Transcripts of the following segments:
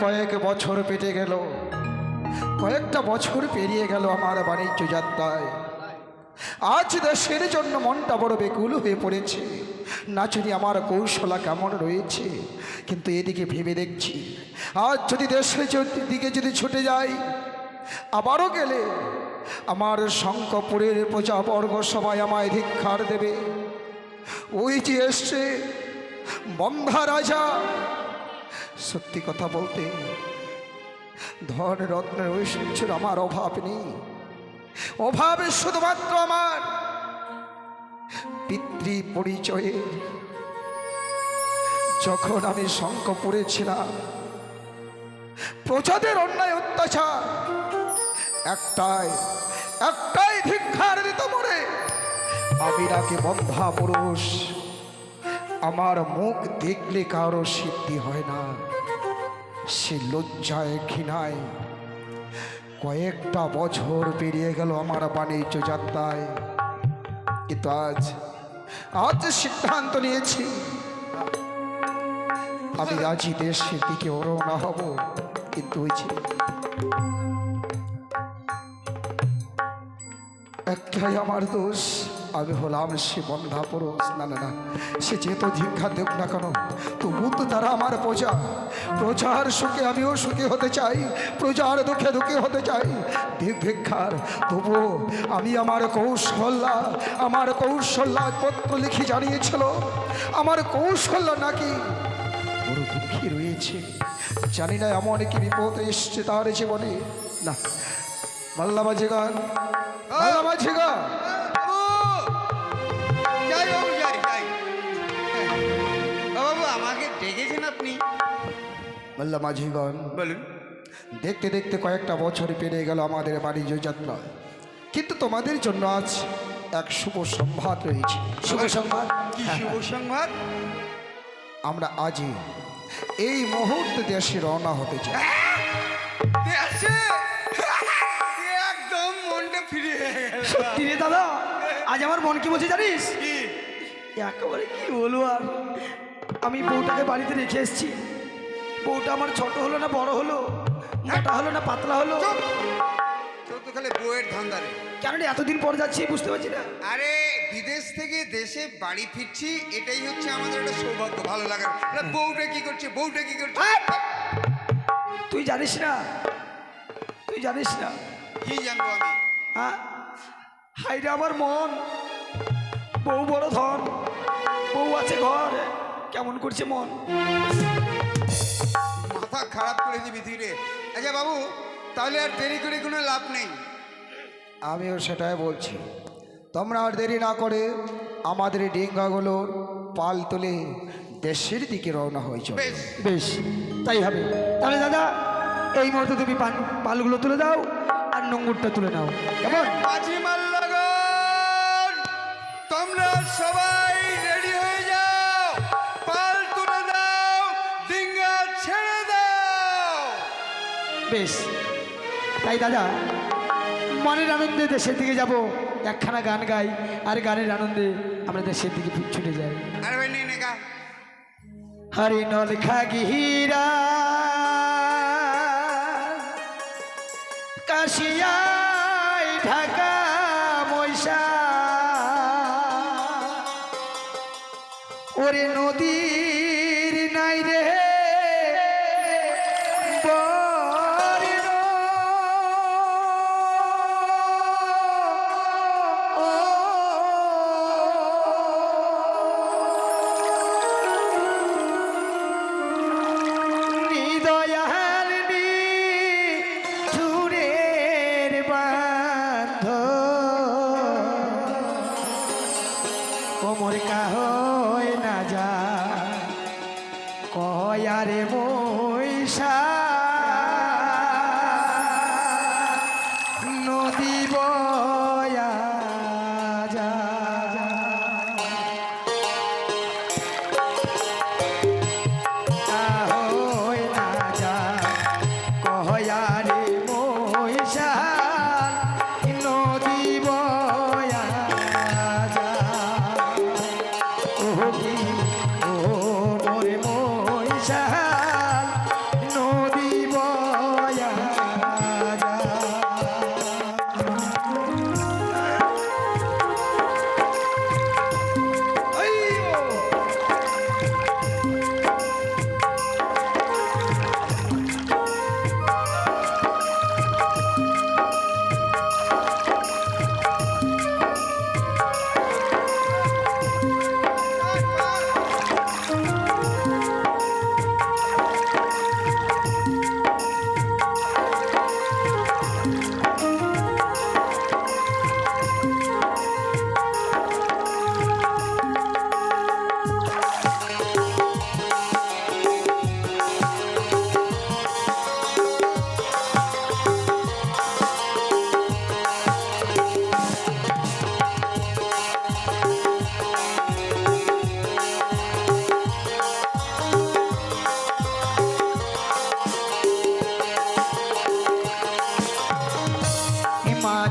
কয়েক বছর পেটে গেল, কয়েকটা বছর পেরিয়ে গেল আমার বাণিজ্য যাত্রায়। আজ দেশের জন্য মনটা বড় বেকুল হয়ে পড়েছে। না জানি আমার কৌশলা কেমন রয়েছে, কিন্তু এদিকে ভেবে দেখছি আজ যদি দেশের দিকে যদি ছুটে যাই, আবারও গেলে আমার শঙ্করপুরের প্রজাবর্গ সবাই আমায় ধিক্কার দেবে। ওই যে এসছে বন্ধা রাজা। সত্যি কথা বলতে ধন রত্নের ঐশ্বর্যের আমার অভাব নেই, অভাবে শুধুমাত্র আমার পিতৃ পরিচয়ে। যখন আমি শঙ্করপুরে ছিলাম, প্রজাদের অন্যায় অত্যাচার একটাই ধিক্কার দিত মরে। আমি নাকি বন্ধা পুরুষ, আমার মুখ দেখলে কারো সিদ্ধি হয় না। সে লজ্জায় ঘৃণায় কয়েকটা বছর পেরিয়ে গেল আমার বাণিজ্য যাত্রায়। কিন্তু আজ সিদ্ধান্ত নিয়েছি আমি আজই দেশের দিকে রওনা হব। কিন্তু ওই যে একটাই আমার দোষ, আমি হলাম সে বন্ধা পুরুষ। না না না, সে যেহেতু ধিক্ষা দেব না কেন, তবু তো তারা আমার প্রজার সুখে আমিও সুখী হতে চাই, প্রজার দুঃখে দুঃখী হতে চাই। ভিক্ষার তবু আমি আমার কৌশল্যা পত্র লিখে জানিয়েছিল আমার কৌশল্যা নাকি বড় দুঃখী রয়েছে। জানি না এমন কি বিপদ এসছে তার জীবনে। না মাল্লাবাজি গান, মাল্লাবাজি গান। বাবু আমাকে ডেকেছেন আপনি? মাল্লা মাঝিগণ, বলুন। দেখতে দেখতে কয়েকটা বছর পেরিয়ে গেল আমাদের বাণিজ্য যাত্রা, কিন্তু তোমাদের জন্য আজ এক শুভ সংবাদ রয়েছে। শুভ সংবাদ? কি শুভ সংবাদ? আমরা আজই এই মুহূর্তে দেশে রওনা হতে চাই। একদম মনটা ফিরে গেল। সত্যি রে দাদা, আজ আমার মন কি বলছে জানিস? একেবারে কি বলবো আর, আমি বউটাকে বাড়িতে রেখে এসেছি। বউটা আমার ছোট হলো না বড় হলো, মোটা হলো না পাতলা হলো। তোর তো খালি বউয়ের ধান্দা রে। কেন রে এতদিন পর যাচ্ছি বুঝতে পারছি না। আরে বিদেশ থেকে দেশে বাড়ি ফিরছি, এটাই হচ্ছে আমাদের একটা সৌভাগ্য, ভালো লাগার। বউটা কি করছে, বউটা কি করছে? তুই জানিস না, তুই জানিস না। কি জানবো আমি? হ্যাঁ, হাইরে আমার মন। বউ বড় ধন, বউ আছে ঘর, কেমন করছে মন। মাথা খারাপ করে দিবি তুই রে। আচ্ছা বাবু, তাহলে আর দেরি করে কোনো লাভ নেই। আমিও সেটাই বলছি, তোমরা আর দেরি না করে আমাদের ডিঙ্গাগুলোর পাল তুলে দেশের দিকে রওনা হয়েছে। বেশ বেশ, তাই হবে। তাহলে দাদা এই মুহূর্তে তুমি পালগুলো তুলে দাও আর নোংরটা তুলে নাও, কেমন? মাঝি মাল্লাগণ, তোমরা সবাই রেডি হয়ে যাও, পাল তুলে দাও, ডিঙ্গা ছেড়ে দাও। বেশ, তাই দাদা মনের আনন্দে দেশের দিকে যাব। একখানা গান গাই আর গানের আনন্দে আমরা দেশের দিকে ছুটে যাই। আরে ভাই নিয়ে গা। হরি নল খাগিরা কাশিয়াই ঢাকা ময়সা, ওরে নদীর নাই রে বর্ণ, নিদয়াল নিঠুরের বাঁধ, কোমর কাহয় না যা কয়ারে ময়সা, নদী বয়া যা। কাহয় না যা কয়ারে ময়সা, নদী বয়া যা। ও কি ও মোরে ময়সা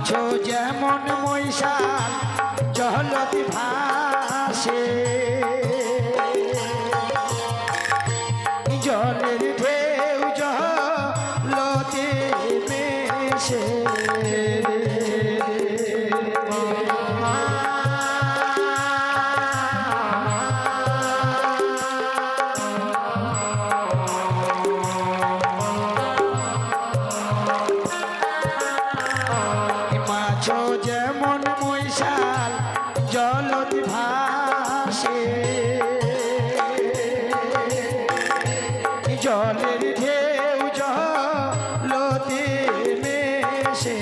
মাছো যেমন মৈশাল জলতি ভাসে, জলের ঢেউ জলতে মেশে, মাছো যেমন মৈশাল জলতি ভাসে, জলের ঢেউ জলতে মেশে,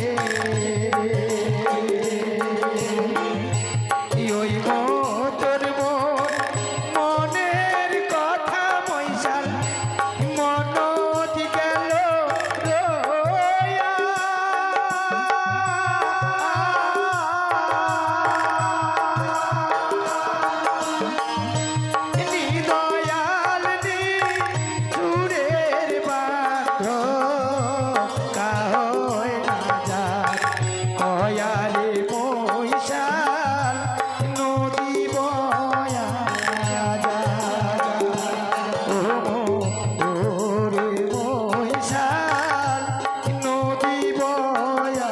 ওই তোর মনের কথা মৈশাল মনতি গেল রয়া। দয়াল চুরের বাঁধ কাহয় না যাক, কয়ালে মৈশাল নদী বয়া যাক। ওরে মৈশাল নদী বয়া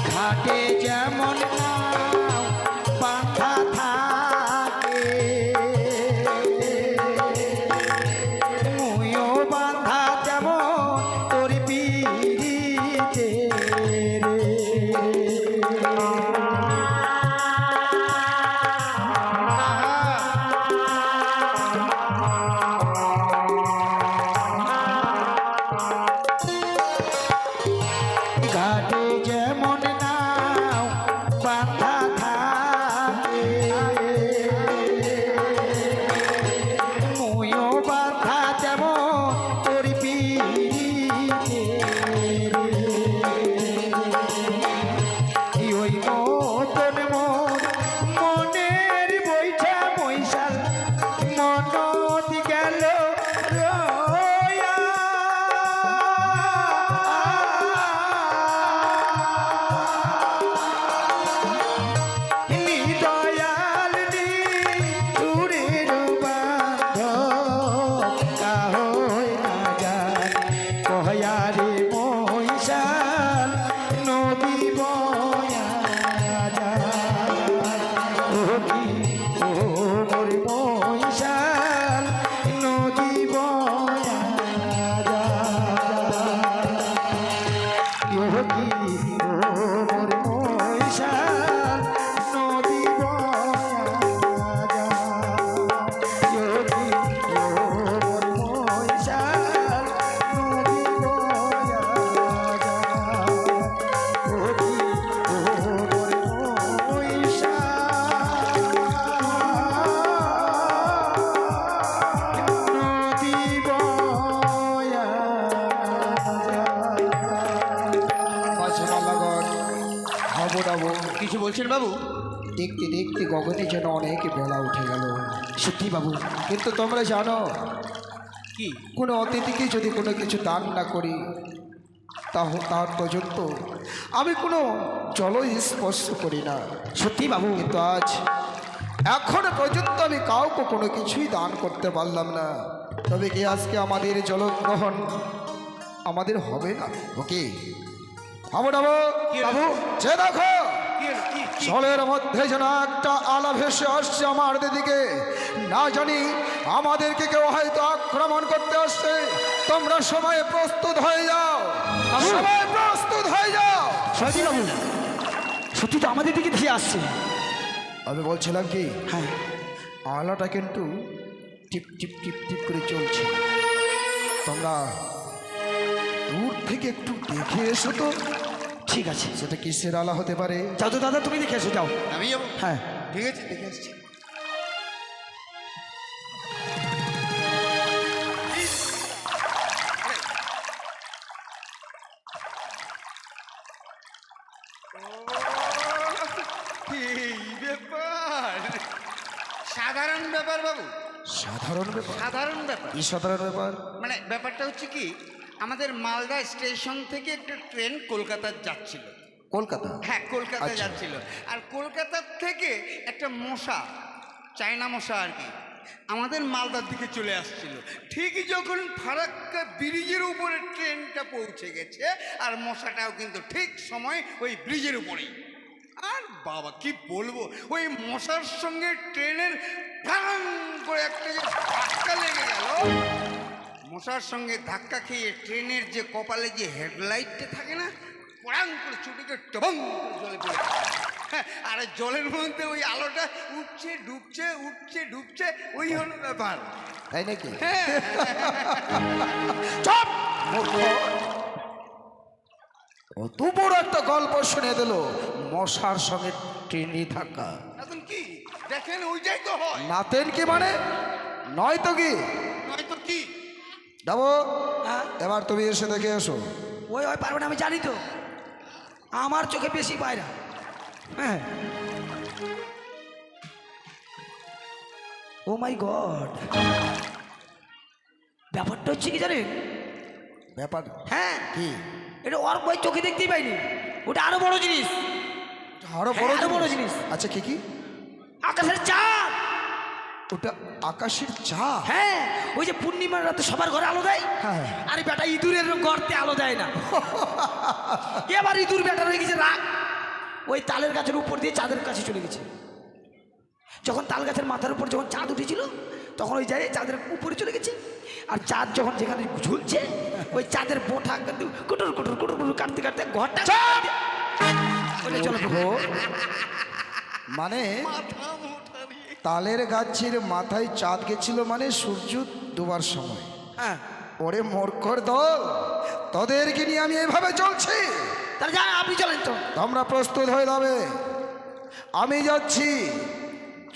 ঘাটে যেমন নাও বাঁধা থাকে, মুইও বাঁধা যেমন তোর পিরিতে রে। ঘাটে যেমন নাও বাঁধা থাকে, মুইও বাঁধা যেমন তোর পিরিতে রে। ওই মতন মনের বৈঠা মৈশাল মনতি গেল রয়া। দয়াল চুরের বাঁধ কাহয় না যাক, কয়ারে মৈশাল নদী বয়া যাক। ও মোর মৈশাল নদী বয়া যাক। ও মোর মৈশাল নদী বয়া যাক। ও মোর মৈশাল নদী বয়া যাক। ও মোর কিছু বলছেন বাবু? দেখতে দেখতে গগনে যেন অনেক বেলা উঠে গেল। সত্যি বাবু, কিন্তু তোমরা জানো কি? কোনো অতিথিকে যদি কোনো কিছু দান না করি তার পর্যন্ত আমি কোনো জলই স্পর্শ করি না। সত্যি বাবু? কিন্তু আজ এখনো পর্যন্ত আমি কাউকে কোনো কিছুই দান করতে পারলাম না। তবে কি আজকে আমাদের জলগ্রহণ আমাদের হবে না? ওকে বাবু বাবু, যে দেখো জলের মধ্যে যেন একটা আলা ভেসে আসছে আমার দিকে। না জানি আমাদেরকে কেউ হয়তো আক্রমণ করতে আসছে। তোমরা সবাই প্রস্তুত হয়ে যাও, সবাই প্রস্তুত হয়ে যাও। সত্যি বাবু, সত্যি তো আমাদের দিকে ধেয়ে আসছে। আমি বলছিলাম কি, হ্যাঁ, আলাটা কিন্তু টিপ টিপ টিপ টিপ করে চলছে। তোমরা দূর থেকে একটু দেখে এসো তো, ঠিক আছে। সেটা কিসের আলা হতে পারে? যাও তো দাদা, তুমি দেখে এসো, যাও। আমি যাবো? হ্যাঁ, ঠিক আছে, দেখে আসছি। এই ব্যাপার সাধারণ ব্যাপার বাবু, সাধারণ ব্যাপার? সাধারণ ব্যাপার। কি সাধারণ ব্যাপার? মানে ব্যাপারটা হচ্ছে কি, আমাদের মালদা স্টেশন থেকে একটা ট্রেন কলকাতা যাচ্ছিল। কলকাতা? হ্যাঁ, কলকাতা আচ্ছা। যাচ্ছিল। আর কলকাতার থেকে একটা মশা, চায়না মশা আর কি, আমাদের মালদার দিকে চলে আসছিল। ঠিকই যখন ফারাক্কা ব্রিজের উপরে ট্রেনটা পৌঁছে গেছে, আর মশাটাও কিন্তু ঠিক সময় ওই ব্রিজের উপরেই। আর বাবা কি বলবো, ওই মশার সঙ্গে ট্রেনের ঢাং করে একটা যে ধাক্কা লেগে গেল। মশার সঙ্গে ধাক্কা খেয়ে ট্রেনের যে কপালে যে হেডলাইটটা থাকে না, পড়াং করে ছুটিকে টবং করে জলে পড়ে গেল। হ্যাঁ, আর জলের মধ্যে ওই আলোটা উঠছে ডুবছে, উঠছে ডুবছে, ওই হলো ব্যাপার। তাই নাকি? হ্যাঁ, চুপ মূর্খ! অত বড় একটা গল্প শুনে দিল, মশার সঙ্গে ট্রেনে থাকা। এখন কি দেখেন, ওইটাই তো হয়। নাতেন কি মানে? নয় তো কি? নয়তো কি? যাবো, হ্যাঁ, এবার তুমি এসে দেখে এসো। ওই ওই পারবে না, আমি জানি তো, আমার চোখে বেশি পায় না। হ্যাঁ, ও মাই গড, ব্যাপারটা হচ্ছে কি জানেন? ব্যাপার হ্যাঁ, কি? এটা ওর বই চোখে দেখতেই পাইনি, ওটা আরো বড় জিনিস। আরো বড় হ্যাঁ, আরো বড় জিনিস। আচ্ছা কি কি? আকাশের চাঁদ। ওটা আকাশের চাঁদ? হ্যাঁ, ওই যে পূর্ণিমার রাতে সবার ঘরে আলো দেয়, হ্যাঁ। আরে বেটা ইঁদুরের গর্তে আলো দেয় না। এবার ইঁদুর বেটা হয়ে গেছে রাগ, ওই তালের গাছের উপর দিয়ে চাঁদের কাছে চলে গেছে। যখন তাল গাছের মাথার উপর যখন চাঁদ উঠেছিল, তখন ওই যায় চাঁদের উপরে চলে গেছে। আর চাঁদ যখন যেখানে ঝুলছে, ওই চাঁদের বোঁটা কিন্তু কুটুর কুটুর কুটুর কুটুর কাটতে কাটতে ঘরটা চলে চলো। মানে মাথা মোটা রে। তালের গাছের মাথায় চাঁদ গেছিল মানে সূর্য ডোবার সময়। হ্যাঁ, ওরে মূর্খর দল, তোদেরকে নিয়ে আমি এভাবে চলছি? তাহলে যা, আপনি চলেন তো। তোমরা প্রস্তুত হয়ে যাবে, আমি যাচ্ছি।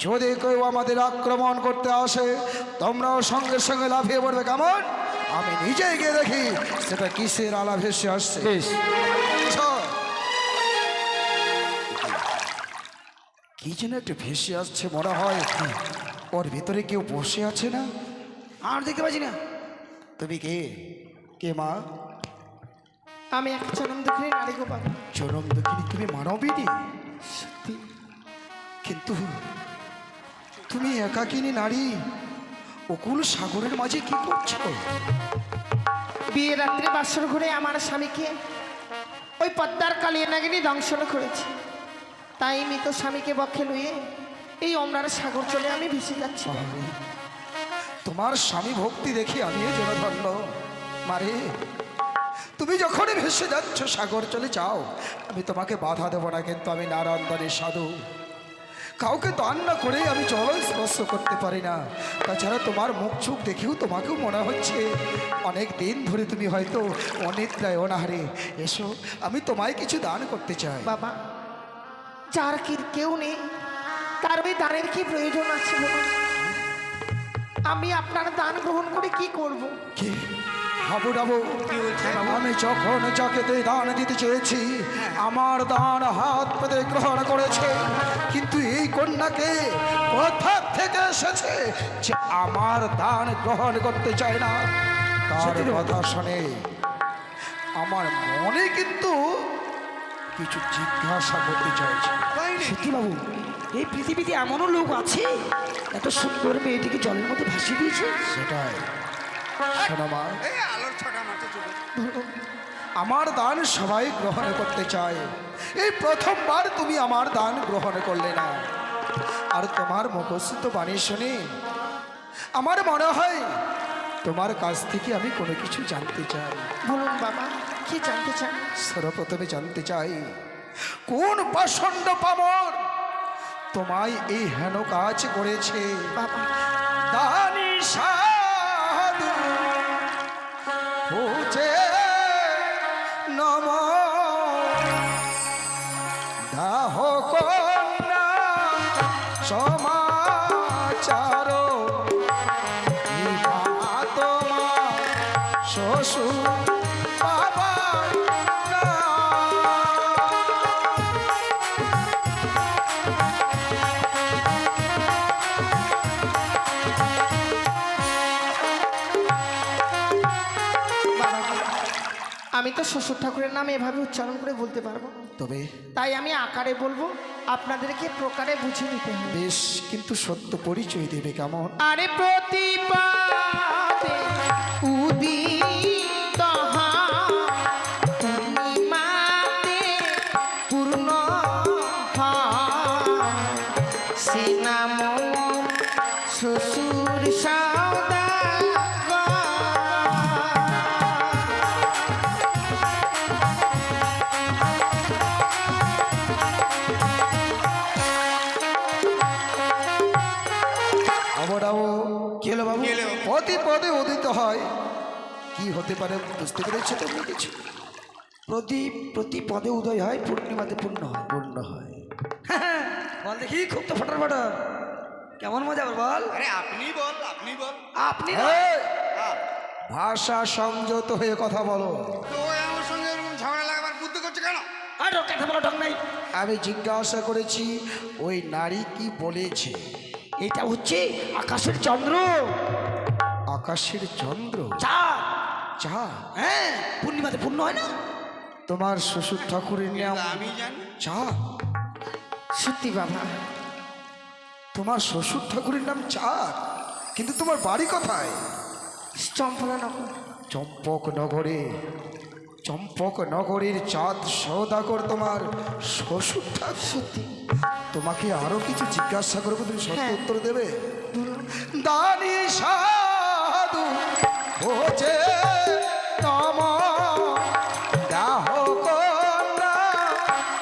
যদি কেউ আমাদের আক্রমণ করতে আসে, তোমরাও সঙ্গে সঙ্গে লাফিয়ে পড়বে। কেমন? আমি নিজে গিয়ে দেখি সেটা কিসের আলা ভেসে আসছে। এসো। কি যেন একটা ভেসে আসছে মনে হয়, ওর ভিতরে কেউ বসে আছে না? আর দেখতে পাচ্ছি না। তুমি কে? কে মা? আমি এক জনম দুঃখী নারী গোপাল। চরম দেখিনি, তুমি মানবিনী? সত্যি কিন্তু তুমি একাকিনী নারী, অকুল সাগরের মাঝে কি করছো? বিয়ের রাত্রে বাসর ঘরে আমার স্বামীকে ওই পদ্মার কালিয়া নাগিনী দংশন করেছে। তাই মৃত স্বামীকে বক্ষে লুয়ে এই অমরার সাগর চলে আমি ভেসে যাচ্ছি। আরে, তোমার স্বামী ভক্তি দেখি আমি যেন ধন্য। মারে, তুমি যখনই ভেসে যাচ্ছ সাগর চলে যাও, আমি তোমাকে বাধা দেবো না। কিন্তু আমি নারায়ণদানের সাধু, কাউকে দান না করেই আমি জল স্পর্শ করতে পারি না। তাছাড়া তোমার মুখ চোখ দেখেও তোমাকেও মনে হচ্ছে অনেক দিন ধরে তুমি হয়তো অনিদ্রায় অনাহারে। এসো, আমি তোমায় কিছু দান করতে চাই। বাবা, যার কি কেউ নেই, তার ওই দানের কি প্রয়োজন আছে বাবা? আমি আপনার দান গ্রহণ করে কি করব? কি হাবু ডাবু, আমি যখন যাকে দান দিতে চেয়েছি, আমার দান হাত পেতে গ্রহণ করেছে। কিন্তু এই কন্যাকে কোথা থেকে এসেছে যে আমার দান গ্রহণ করতে চায় না? তার কথা শুনে আমার মনে কিন্তু কিছু জিজ্ঞাসা করতে চাইছে। তাই নাকি? সত্যি বাবু, এই পৃথিবীতে এমনও লোক আছে এত সুন্দর মেয়েটিকে জলের মধ্যে ভাসিয়ে দিয়েছে। সেটাই শোনো মা, এই আলোর ছটা মাঠে চলে আমার দান সবাই গ্রহণ করতে চায়, এই প্রথমবার তুমি আমার দান গ্রহণ করলে না। আর তোমার মুখস্থিত বাণী শুনে আমার মনে হয় তোমার কাছ থেকে আমি কোনো কিছু জানতে চাই। বলুন বাবা, কি জানতে চান? সর্বপ্রথমে জানতে চাই কোন পাষণ্ড পামর তোমায় এই হেন কাজ করেছে। বাবা, দানি সাধু পূজে নম দাহ কন্যা সমাচার তোমার শ্বশুর বাবা না। আমি তো শ্বশুর ঠাকুরের নাম এভাবে উচ্চারণ করে বলতে পারবো না। তবে তাই আমি আকারে বলবো, আপনাদেরকে প্রকারে বুঝিয়ে নিতে হবে। বেশ, কিন্তু সত্য পরিচয় দেবে কেমন? আরে প্রতিপাদে উদিত হয়, পূর্ণিমাতে পূর্ণ হয়, সে নাম শ্বশুর সওদাগর। অবরাও কি হলো বাবু? গেলেও পদে পদে উদিত হয়, কি হতে পারে বুঝতে পেরেছো তুমি কিছু? প্রতি পদে উদয় হয়, পূর্ণিমাতে পূর্ণ হয়। পূর্ণ হয়। বল দেখি, খুব তো ফটার ফটার, কেমন মজা আবার বল। আরে আপনি বল, আপনি বল। আপনি এই, হ্যাঁ। ভাষা সংযত হয়ে কথা বলো। তো ওই আমার সঙ্গে এরকম ঝগড়া লাগাবার বুদ্ধি করছে কেন? আর কথা বলো ঢং নাই। আমি জিজ্ঞাসা করেছি ওই নারী কি বলেছে। এটা হচ্ছে আকাশের চন্দ্র, আকাশের চন্দ্র, চাঁদ। চা। হ্যাঁ, পূর্ণিমাতে পূর্ণ হয় না? তোমার শ্বশুর ঠাকুরের নাম কিন্তু আমি জানি। চা? সত্যি বাবা, তোমার শ্বশুর ঠাকুরের নাম চাঁদ, কিন্তু তোমার বাড়ি কোথায়? চম্পলা নগর। চম্পক নগরে, চম্পক নগরের চাঁদ সওদাগর তোমার শ্বশুর ঠাকুর। সত্যি। তোমাকে আরো কিছু জিজ্ঞাসা করবো, তুমি সত্য হ্যাঁ। উত্তর দেবে? দানি সাধু খোঁজে তম দাহ কন্যা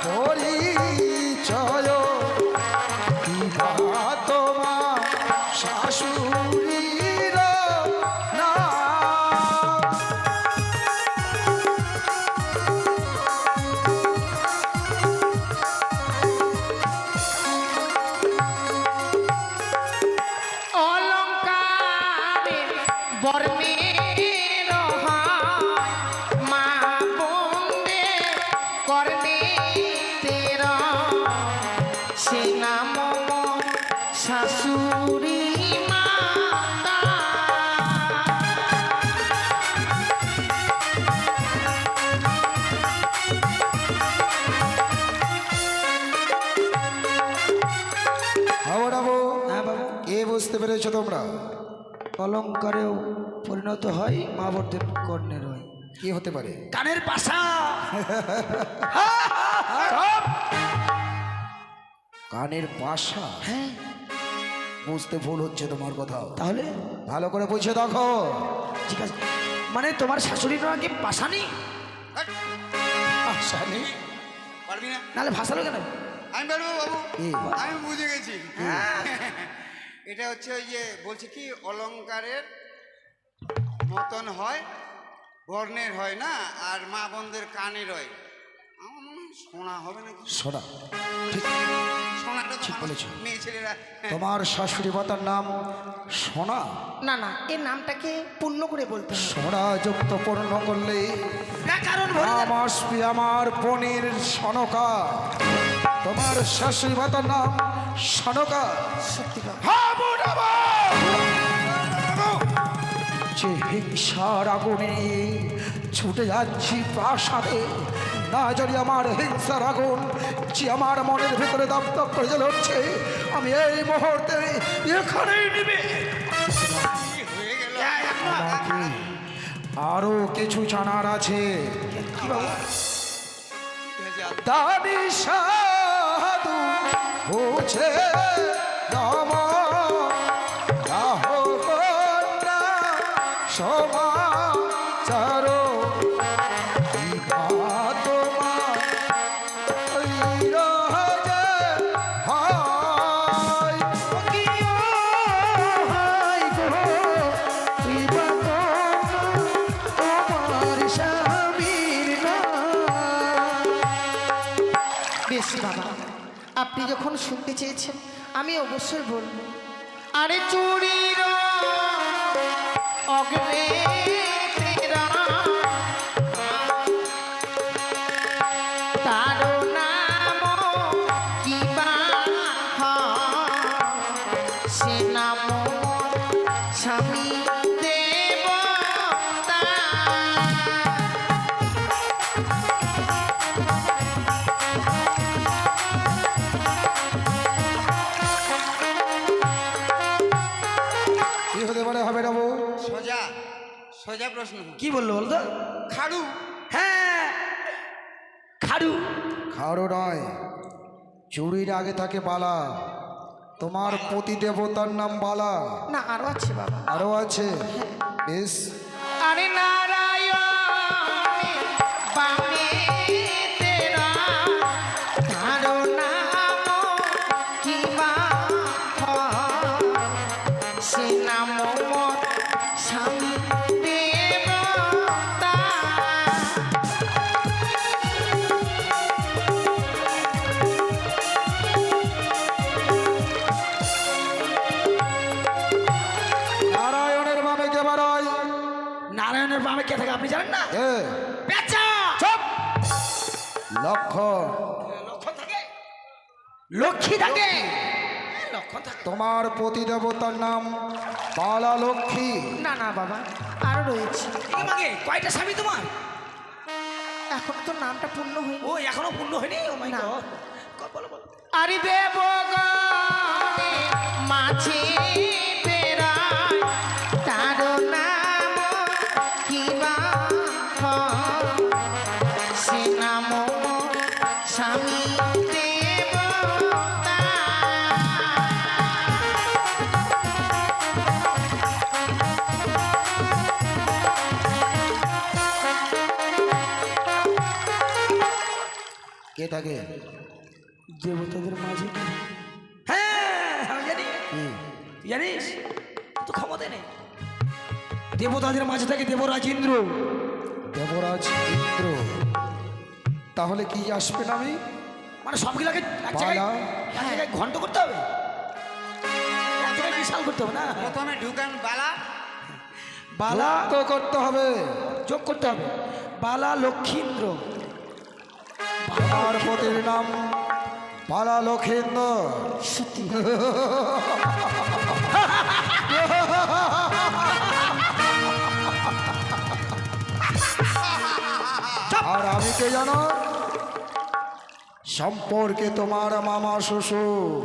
পরিচয় কিবা তোমার শাশুড়ির না। অলঙ্কারে বর্ণের হয়, মা বন্দে কর্ণে তের, সে নাম শাশুড়ি মাতা। হাওড়াবো, হ্যাঁ বাবু, কে বুঝতে পেরেছো তোমরা? অলঙ্কারেও পরিণত হয়, মা বর্ধের কর্ণের হয়। কি হতে পারে? কানের পাশা। কানের পাশা? হ্যাঁ, বুঝতে ভুল হচ্ছে তোমার কোথাও, তাহলে ভালো করে বুঝে দেখো। ঠিক আছে, মানে তোমার শাশুড়ির নাকি পাশা নেই? আশা নেই? পারবি না? নাহলে ভাসালো কেন? আমি পারবো বাবু, কি? আমি বুঝে গেছি। এটা হচ্ছে ওই যে বলছে কি অলংকারের মতন হয়, বর্ণের হয় না, আর মা বোনদের কানের হয়। আমার মনে হয় সোনা হবে নাকি? শোনা, ঠিক সোনাটা তো ঠিক আমার বলেছো। মেয়ে ছেলেরা তোমার শাশুড়ি মাতার নাম সোনা। না না, এর নামটাকে পূর্ণ করে বলতে হবে। সোনা যুক্ত পূর্ণ করলে না, কারণ বলে নাম আসবে আমার বোনের সনকা। তোমার শাশুড়ি মাতার নাম সনকা। সত্যি বাবা। যে হিংসার আগুনে ছুটে যাচ্ছি প্রাসাদে, না জানি আমার হিংসার আগুন যে আমার মনের ভেতরে দপদপ করে জ্বলে উঠছে, আমি এই মুহূর্তে এখানেই নিবে। হয়ে গেল আমাকে আরো কিছু জানার আছে। দানি সাধু বুঝে নম রাহকন্যা সমাচার তোমার বেশ বাবা, আপনি যখন শুনতে চেয়েছেন আমি অবশ্যই বলবো। আরে চুরির অগ্রে তেরা তার নাম কি বা সে নাম স্বামী দেবতা। কি হতে পারে হবে না বউ? সোজা সোজা প্রশ্ন। কি বললো বলতো? খাড়ু। হ্যাঁ, খাড়ু। খাড়ো নয়, চুরির আগে থাকে বালা। তোমার পতি দেবতার নাম বালা। না আরো আছে বাবা। আরো আছে? বেশ, আরে নারায়ণ বামে তেরা তারো নাম কি বা সে নাম স্বামী দেবতা। নারায়ণের বামে কে বাড়ায়? নারায়ণের বামে কে থাকে আপনি জানেন না? এ পেঁচা। চুপ! লক্ষণ, লক্ষণ থাকে, লক্ষ্মী থাকে। লক্ষণ থাকে। তোমার পতি দেবতার নাম বালা লক্ষ্মী। না না বাবা, আরো রয়েছে। এই মাগে কয়টা স্বামী তোমার? এখন তো নামটা পূর্ণ হয়নি। ও এখনো পূর্ণ হয়নি? ও মাই না। গড, বলো বলো। আরে দেবগণে মাঝে বেড়ায় তার নাম কি বা সে নাম স্বামী দেবতা। কে থাকে? দেবতাদের মাঝে। হ্যাঁ আমি জানি। কি? তুই জানিস? তো ক্ষমতা নেই। দেবতাদের মাঝে থাকে দেবরাজ ইন্দ্র। দেবরাজ ইন্দ্র। তাহলে কি আসবে না? আমি মানে সবগুলোকে এক জায়গায় বালা। এক জায়গায় ঘন্ট করতে হবে, এক জায়গায় বিশাল করতে হবে না? প্রথমে ঢুকান বালা। বালা তো করতে হবে। যোগ করতে হবে। বালা লক্ষীন্দ্র। তোমার পতির নাম বালা লক্ষীন্দ্র। সত্যি আর আমি কে জানো? সম্পর্কে তোমার মামা শ্বশুর।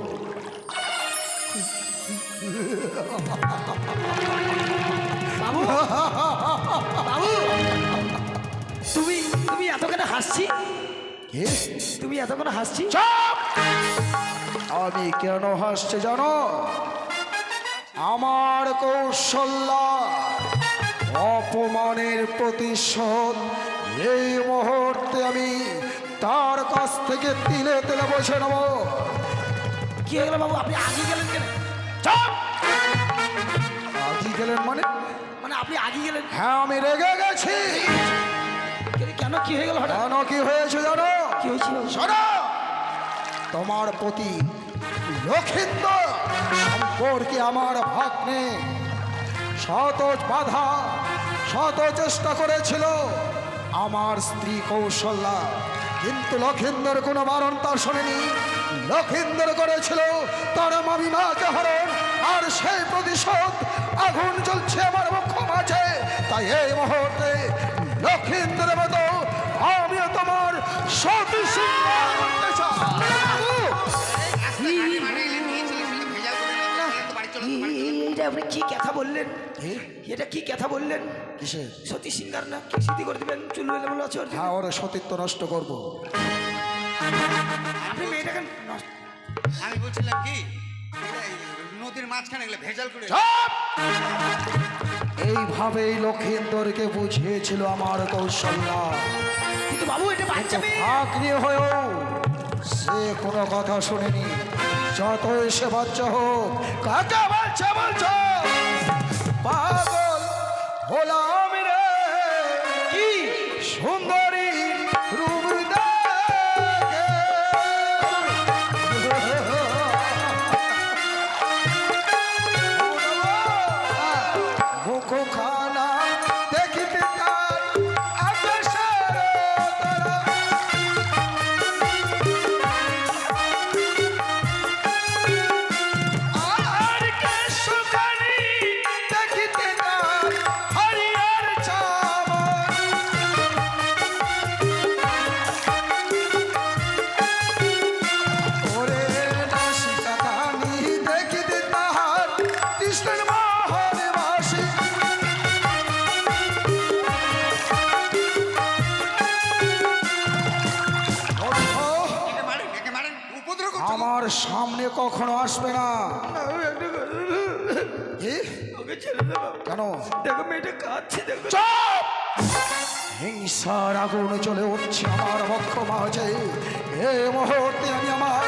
বাবু বাবু, তুমি তুমি এতক্ষণে হাসছি? কি? তুমি এতক্ষণে হাসছি? চুপ! আমি কেন হাসছি জানো? আমার কৌশল্যা অপমানের প্রতিশোধ এই মুহূর্তে আমি তার কাছ থেকে তিলে তিলে বসে নেব। কি হয়ে গেল বাবু? আপনি আগিয়ে গেলেন কেন? চুপ! আজি গেলেন মানে? মানে আপনি আগিয়ে গেলেন হ্যাঁ, আমি রেগে গেছি। কেন? কি হয়ে গেল হঠাৎ? কেন কি হয়েছে জানো? কি হয়েছিল? শোনো, তোমার প্রতি লক্ষিন্দর সম্পর্কে আমার ভাগ্নে শত বাধা শত চেষ্টা করেছিল আমার স্ত্রী কৌশল্যা, কিন্তু লক্ষিন্দর কোনো বারণ তার শোনেনি। লক্ষিন্দর করেছিল তার মামিমাকে হরণ, আর সেই প্রতিশোধ আগুন জ্বলছে আমার মুখ্য আছে, তাই এই মুহূর্তে লক্ষিন্দরের মতো আমিও তোমার সতী সিংহার করতে চাই। এইটা আপনি কি কথা বললেন? এটা কি কথা বললেন? কিসের? সতী সিঙ্গার না কি সিদ্ধি করে দিবেন? চুল বেলে বলে আছে ওর জন্য। হ্যাঁ, ওর সতীত্ব নষ্ট করবো। আপনি মেয়েটাকে আমি বলছিলাম কি এই নদীর মাঝখানে গেলে ভেজাল করে চুপ! এইভাবেই লক্ষিন্দরকে বুঝিয়েছিল আমার কৌশল্যা। কিন্তু বাবু এটা বাচ্চা মেয়ে। ভাগ্নি হয়েও সে কোনো কথা শুনেনি। যতই সে বাচ্চা হোক, কাকে বলছে বলছো? পাগল হলাম রে, কি সুন্দরী রূপ দেখে। মুখখানা দেখিতে চাই আকাশের তারা। আর কেশখানি দেখিতে চাই হরিয়ার চামর। ওরে নাসিকাখানি দেখিতে তাহার কৃষ্ণের মোহন বাসি। একে মারেন উপদ্রব করছে। আমার সামনে কখনো আসবে না। কি? ওকে ছেড়ে দে বাবু। কেন? দেখো মেয়েটা কাঁদছে দেখো। চুপ! হিংসার আগুন চলে উঠছে আমার বক্ষ মাঝে। এই মুহূর্তে আমি আমার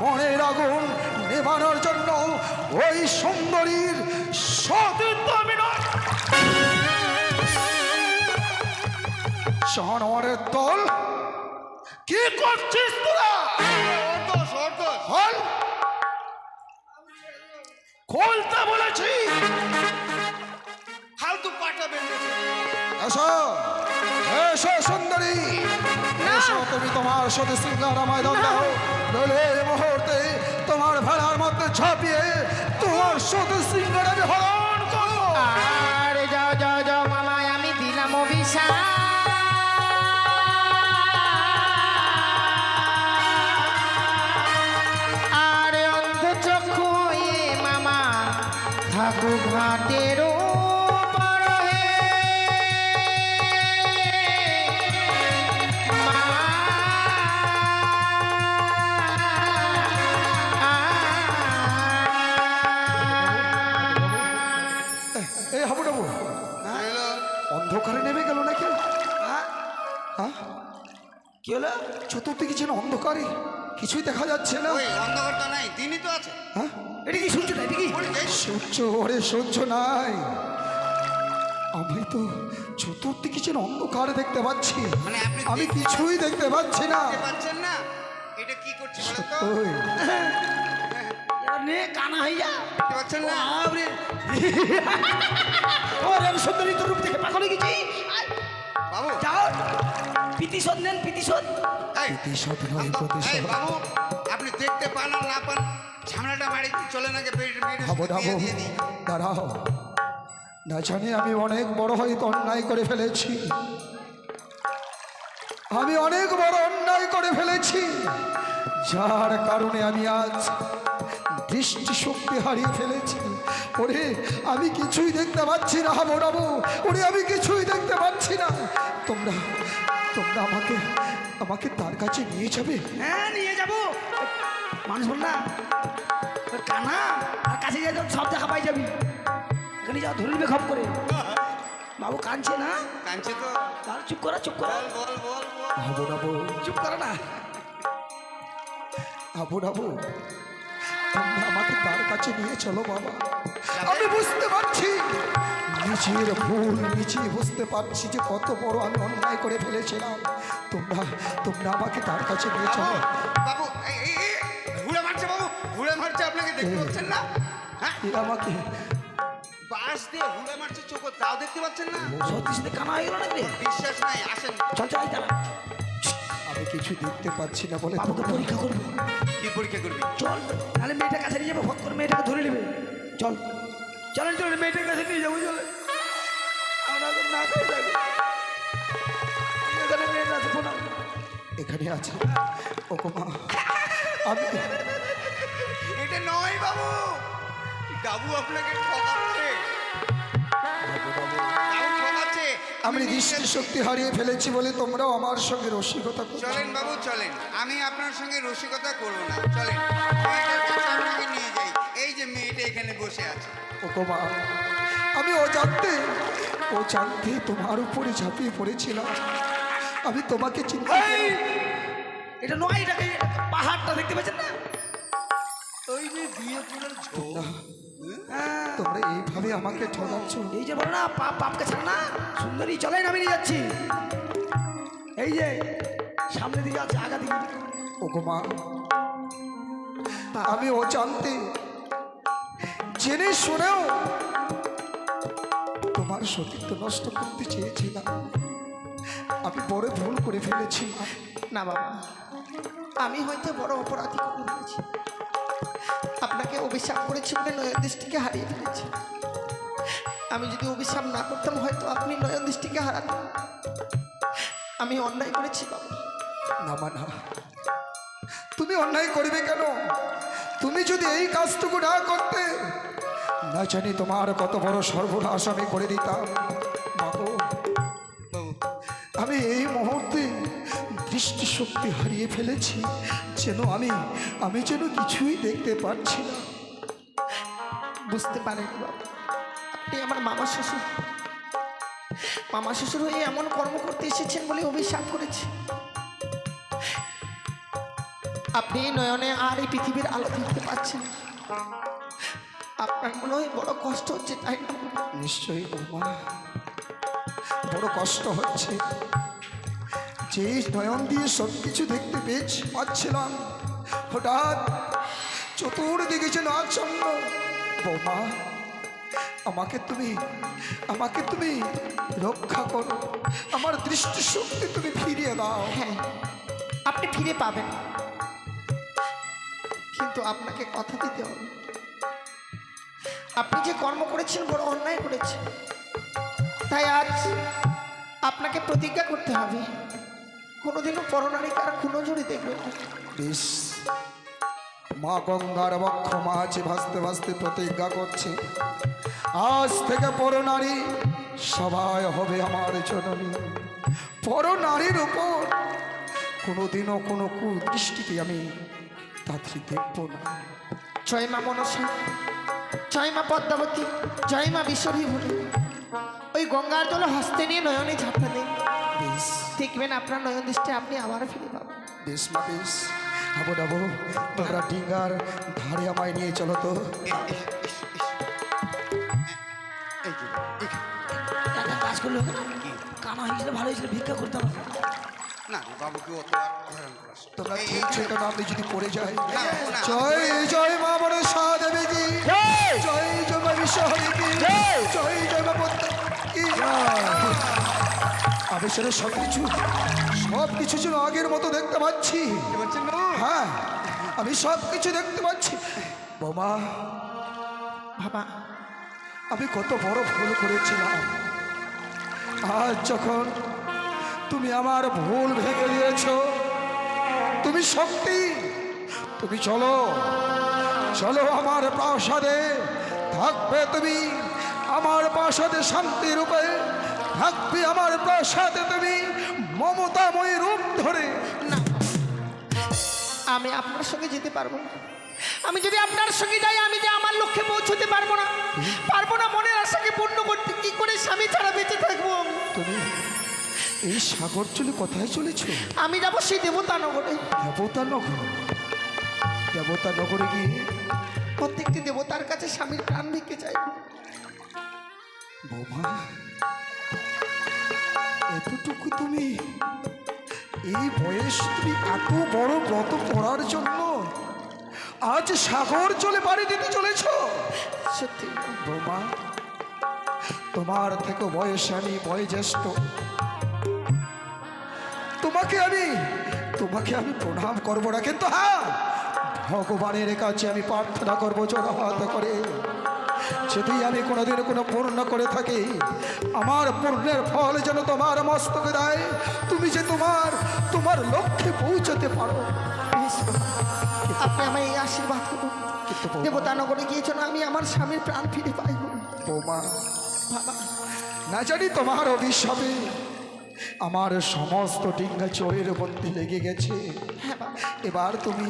মনের আগুন নেভানোর জন্য ওই সুন্দরীর সতীত্ব আমি নয়। জানোয়ারের দল, কি করছিস তোরা? খোল! খুলতে বলেছি। ফালতু পাটা বেঁধেছে। এসো, এসো সুন্দরী, এসো। তুমি তোমার সতী সিংহার আমায় দাও, নইলে এই মুহূর্তে তোমার ভেড়ার মধ্যে ঝাঁপিয়ে তোমার সতী সিংহার আমি হরণ করবো। আরে যাও যাও যাও মামায় আমি দিলাম অভিশাপ। আরে অন্ধ চক্ষু হয়ে মামা থাকু ঘাটের পারে। এই হাবুডাবু অন্ধকারে নেমে গেল নাকি? হ্যাঁ? হ্যাঁ, কি হলো? চতুর্দিকে যেন অন্ধকারে, কিছুই দেখা যাচ্ছে না। ওই অন্ধকারটা নাই, দিনই তো আছে। হ্যাঁ, এটা কি শুনছো না? এটা কি? সূর্য, ওরে সূর্য নাই। আমি তো চতুর্দিকে যেন অন্ধকার দেখতে পাচ্ছি, মানে আপনি আমি কিছুই দেখতে পাচ্ছি না। দেখতে পাচ্ছেন না? এটা কি করছে বলো তো? ওই, এবার নে কানা হয়ে যা। দেখতে পাচ্ছেন না? বাপরে। ওরে আমি সুন্দরী তোর রূপ দেখে পাগল হয়ে গেছি। বাবু যাও প্রতিশোধ নেন, প্রতিশোধ। এই, প্রতিশোধ নয়, এই প্রতিশোধ। বাবু আপনি দেখতে পান আর না পান ঝামেলাটা বাড়িতে চলে না গে হাবু ডাবু, দিয়ে দিই। দাঁড়াও। না জানি আমি অনেক বড় হয়তো অন্যায় করে ফেলেছি। আমি অনেক বড় অন্যায় করে ফেলেছি, যার কারণে আমি আজ দৃষ্টি শক্তি হারিয়ে ফেলেছি। ওরে আমি কিছুই দেখতে পাচ্ছি না হাবু ডাবু, ওরে আমি কিছুই দেখতে পাচ্ছি না। তোমরা তোমরা আমাকে আমাকে তার কাছে নিয়ে যাবে? হ্যাঁ নিয়ে যাবো। মানুষ বল না ওর কানা আর কাছে যাই সব দেখা পাই যাবি। এখানে যাও ধরে নিবে খপ করে। বাবু কাঁদছে না? কাঁদছে তো? তার চুপ করা, চুপ করা, বল বল বল বল। হাবু ডাবু, চুপ করা না। হাবু ডাবু, তোমরা আমাকে তার কাছে নিয়ে চলো বাবা। আমি বুঝতে পারছি নিজের ভুল, নিজেই বুঝতে পারছি যে কত বড় আমি অন্যায় করে ফেলেছিলাম। তোমরা তোমরা আমাকে তার কাছে নিয়ে চলো। বাবু এই ঘুরে মারছে বাবু, ঘুরে মারছে, আপনাকে দেখতে পাচ্ছেন না? হ্যাঁ, এ আমাকে বাস দিয়ে ঘুরে মারছে, চোখ তাও দেখতে পাচ্ছেন না? সত্যি সাথে কানা হয়ে গেল না রে? বিশ্বাস নাই, আসেন। চল চল দাঁড়া, আমি কিছু দেখতে পাচ্ছি না বলে বাবুকে পরীক্ষা করবো। কি পরীক্ষা করবি? চল নাহলে মেয়েটার কাছে নিয়ে যাবো, ফট করে মেয়েটাকে ধরে নেবে। চল চলেন চলেন মেয়েটার কাছে নিয়ে যাবো, চলে। না খাই থাকবে। এখানে মেয়ে আছে প্রণাম। এখানে আছে ওগো মা, আমি এটা নয় বাবু, বাবু আপনাকে ঠকাচ্ছে, বাবু ঠকাচ্ছে। আমি দৃষ্টি শক্তি হারিয়ে ফেলেছি বলে তোমরাও আমার সঙ্গে রসিকতা করছো। চলেন বাবু চলেন, আমি আপনার সঙ্গে রসিকতা করবো না, চলেন মেয়েটার কাছে আপনাকে নিয়ে যাই। এই যে মেয়েটা এখানে বসে আছে। ওগো মা, আমি ও জানতে তোমার উপরে ঝাঁপিয়ে পড়েছিলাম। আমি তোমাকে চিন্তা এই! এটা নয়, এটাকে পাহাড়টা দেখতে পাচ্ছেন না? ওই যে বিয়ে করে হ্যাঁ, তোমরা এইভাবে আমাকে ঠকাচ্ছ। এই যে বলো না পাপকে ছাড়া না সুন্দরী, চলেন আমি নিয়ে যাচ্ছি। এই যে সামনের দিকে আছে, আগা দিকে। ওগো মা, আমি ও জানতে জেনে শুনেও তোমার সতীত্ব নষ্ট করতে চেয়েছিলাম। আমি বড় ভুল করে ফেলেছি মা। না বাবা, আমি হয়তো বড় অপরাধী করে ফেলেছি। আপনাকে অভিশাপ করেছি বলে নয়ন দৃষ্টিকে হারিয়ে ফেলেছি। আমি যদি অভিশাপ না করতাম হয়তো আপনি নয়ন দৃষ্টিকে হারাতেন। আমি অন্যায় করেছি বাবা। না মা না, তুমি অন্যায় করবে কেন? তুমি যদি এই কাজটুকু না করতে, না জানি তোমার কত বড় সর্বনাশ আমি করে দিতাম। মাগো, বাবু আমি এই মুহূর্তে দৃষ্টিশক্তি হারিয়ে ফেলেছি, যেন আমি যেন কিছুই দেখতে পাচ্ছি না। বুঝতে পারেনি বাবা, আপনি আমার মামা শ্বশুর। মামা শ্বশুর হয়ে এমন কর্ম করতে এসেছেন বলে অভিশাপ করেছে। আপনি নয়নে আর এই পৃথিবীর আলো দেখতে পাচ্ছেন। আপনার মনে হয় বড় কষ্ট হচ্ছে, তাই না? নিশ্চয়ই মা, বড় কষ্ট হচ্ছে। যে নয়ন দিয়ে সব কিছু দেখতে পাচ্ছিলাম, হঠাৎ চতুর্দিকে যেন আচ্ছন্ন। বৌমা, আমাকে তুমি রক্ষা করো, আমার দৃষ্টিশক্তি তুমি ফিরিয়ে দাও। হ্যাঁ, আপনি ফিরে পাবেন, কিন্তু আপনাকে কথা দিতে হবে। আপনি যে কর্ম করেছেন বড় অন্যায় করেছেন, তাই আজ আপনাকে প্রতিজ্ঞা করতে হবে কোনোদিনও পরনারীকে আর কুনজরে দেখবেন না। বেশ, মা গঙ্গার বক্ষ মাছ ভাসতে ভাসতে প্রতিজ্ঞা করছে, আজ থেকে পরনারী সবাই হবে আমার জননী। পরনারীর উপর কোনোদিনও কোনো কুদৃষ্টিতে আমি তাদের দেখব না। জয় মা মনসা, জয় মা পদ্মাবতী, জয় মা বিশ্বরী ভুলি। ওই গঙ্গার জল হস্তে নিয়ে নয়নে ঝাঁপটা দিন, বেশ দেখবেন আপনার নয়ন দৃষ্টি আপনি আবার ফিরে পাবেন। বেশ মা বেশ, আবো ডাবো, তোমরা ডিঙ্গার ধারে আমায় নিয়ে চলো তো। এই যে একটা কাজ করলো, কামা হয়ে গেলে ভালো হয়েছিল, ভিক্ষা করতাম। না বাবুকে অত হয়রান করাস না। তোমরা এই- ঠিক ছিল না, আমি যদি পড়ে যাই। না, না। জয় জয় মা মনসা দেবী কি, জয় জয় মা বিশ্বহরি কি, জয় জয় মা পদ্মা কি। আমি সেটা সব কিছু যেন আগের মতো দেখতে পাচ্ছি। কি বলছেন না? হ্যাঁ, আমি সব কিছু দেখতে পাচ্ছি। বোমা, বাবা, আমি কত বড় ভুল করেছিলাম। আজ যখন তুমি আমার ভুল ভেঙে দিয়েছ, তুমি শক্তি, তুমি চলো চলো আমার প্রাসাদে থাকবে। তুমি আমার প্রাসাদে শান্তি রূপে থাকবে, আমার প্রাসাদে তুমি মমতাময় রূপ ধরে। না, আমি আপনার সঙ্গে যেতে পারবো না। আমি যদি আপনার সঙ্গে যাই, আমি যে আমার লক্ষ্যে পৌঁছতে পারবো না। মনের আশাকে পূর্ণ করতে কি করে স্বামী ছাড়া বেঁচে থাকবো? তুমি এই সাগর চলে কোথায় চলেছ? আমি যাবো সেই দেবতা নগরে। দেবতা নগর? দেবতা নগরে গিয়ে প্রত্যেকটি দেবতার কাছে স্বামীর প্রাণ ভিক্ষে চাই। বোমা, এতটুকু তুমি এই বয়স তুমি এত বড় ব্রত পড়ার জন্য আজ সাগর চলে পাড়ি দিতে চলেছ? সত্যি বোমা, তোমার থেকে বয়সে আমি বয়োজ্যেষ্ঠ। তোমাকে আমি প্রণাম করবো না, কিন্তু হ্যাঁ, ভগবানের কাছে আমি প্রার্থনা করবো জোড় হাত করে, যদি আমি কোনোদিন কোনো পূর্ণ করে থাকি, আমার পূর্ণের ফল যেন তোমার মস্তকে দেয়, তুমি যে তোমার লক্ষ্যে পৌঁছতে পারো। বেশ বাবা, আপনি আমায় এই আশীর্বাদ করুন, কিন্তু বৌমা, দেবতানগরে গিয়ে যেন আমি আমার স্বামীর প্রাণ ফিরে পাই। বৌমা, বাবা, না জানি তোমার অভিশাপে আমার সমস্ত ডিঙ্গা চোরের বন্দি লেগে গেছে। হ্যাঁ বাবা। এবার তুমি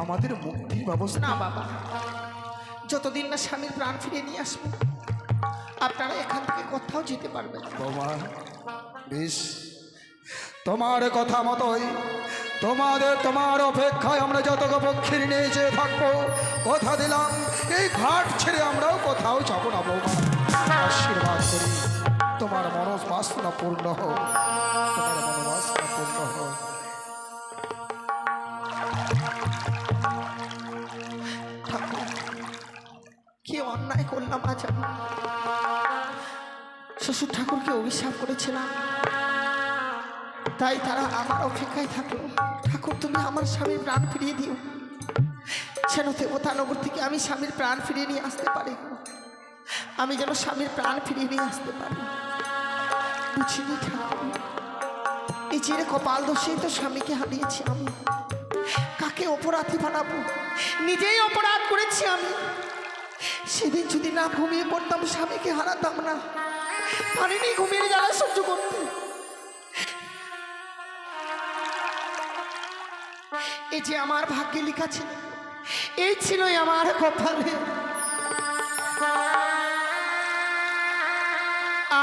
আমাদের মুক্তির ব্যবস্থা। না বাবা, যতদিন না স্বামীর প্রাণ ফিরিয়ে নিয়ে আসবো, আপনারা এখান থেকে কোথাও যেতে পারবেন না। বৌমা, বেশ, তোমার কথা মতোই তোমার অপেক্ষায় আমরা যত পক্ষের নিয়ে যেয়ে থাকবো। কথা দিলাম, এই ঘাট ছেড়ে আমরাও কোথাও যাবো না। বৌমা, আশীর্বাদ করি তোমার মনোবাসনা পূর্ণ হোক, তোমার মনোবাসনা পূর্ণ হোক। ঠাকুর, কি অন্যায় করলাম আজ আমি। শ্বশুর ঠাকুরকে অভিশাপ করেছিলাম, তাই তারা আমার অপেক্ষায় থাকলো। ঠাকুর, তুমি আমার স্বামীর প্রাণ ফিরিয়ে দিও, যেন দেবতানগর থেকে আমি স্বামীর প্রাণ ফিরিয়ে নিয়ে আসতে পারি। আমি যেন স্বামীর প্রাণ ফিরিয়ে নিয়ে আসতে পারি। বুঝিনি ঠাকুর, এই চিরে কপাল দোষেই তো স্বামীকে হারিয়েছি আমি। কাকে অপরাধী বানাবো? নিজেই অপরাধ করেছি আমি। সেদিন যদি না ঘুমিয়ে পড়তাম, স্বামীকে হারাতাম না। পারিনি ঘুমিয়ে জ্বালা সহ্য করতে। এই যে আমার ভাগ্যে লেখা ছিল, এই ছিল আমার কপালে।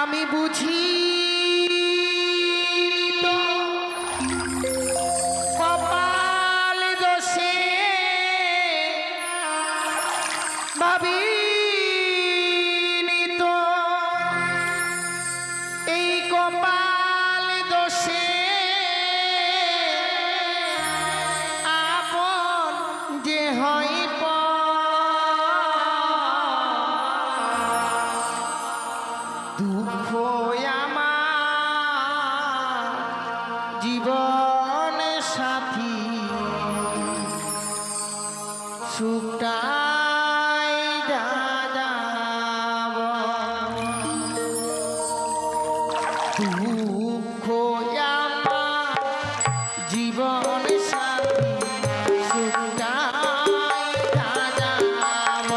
আমি বুঝি তো কপাল দোষে, ভাবিনি তো এই কপাল দোষে আপন যে হয় দুঃখ আমার জীবন সাথী, সুখটাই যাযাব। দুঃখ আমার জীবন সাথী, সুখটাই যাযাব।